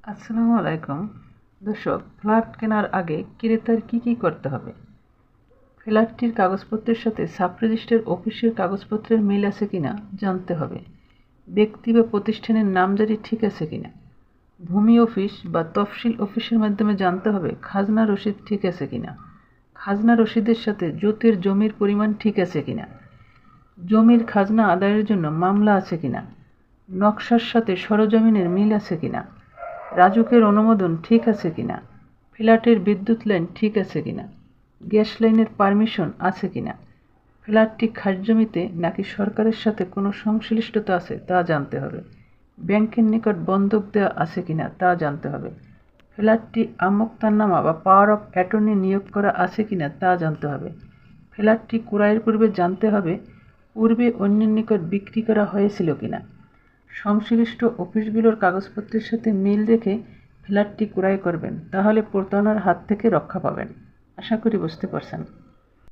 আসসালামু আলাইকুম দর্শক, ফ্ল্যাট কেনার আগে ক্রেতার কি করতে হবে? ফ্ল্যাটটির কাগজপত্রের সাথে সাব রেজিস্ট্রার অফিসের কাগজপত্রের মিল আছে কিনা জানতে হবে। ব্যক্তি বা প্রতিষ্ঠানের নামজারি ঠিক আছে কিনা। ভূমি অফিস বা তফসিল অফিসের মাধ্যমে জানতে হবে খাজনা রসিদ ঠিক আছে কিনা। খাজনা রসিদের সাথে জোতের জমির পরিমাণ ঠিক আছে কিনা। জমির খাজনা আদায়ের জন্য মামলা আছে কিনা। নকশার সাথে সরজমিনের মিল আছে কিনা। রাজুকের অনুমোদন ঠিক আছে কিনা। ফ্ল্যাটের বিদ্যুৎ লাইন ঠিক আছে কিনা। গ্যাস লাইনের পারমিশন আছে কিনা। ফ্ল্যাটটি খাসজমিতে নাকি সরকারের সাথে কোনো সংশ্লিষ্টতা আছে তা জানতে হবে। ব্যাংকের নিকট বন্ধক দেওয়া আছে কিনা তা জানতে হবে। ফ্ল্যাটটি আমোক্তারনামা বা পাওয়ার অফ অ্যাটর্নি নিয়োগ করা আছে কিনা তা জানতে হবে। ফ্ল্যাটটি ক্রয়ের পূর্বে জানতে হবে পূর্বে অন্যের নিকট বিক্রি করা হয়েছিল কিনা। সংশ্লিষ্ট অফিসগুলোর কাগজপত্রের সাথে মিল রেখে ফ্ল্যাটটি ক্রয় করবেন, তাহলে প্রতারণার হাত থেকে রক্ষা পাবেন। আশা করি বুঝতে পারছেন।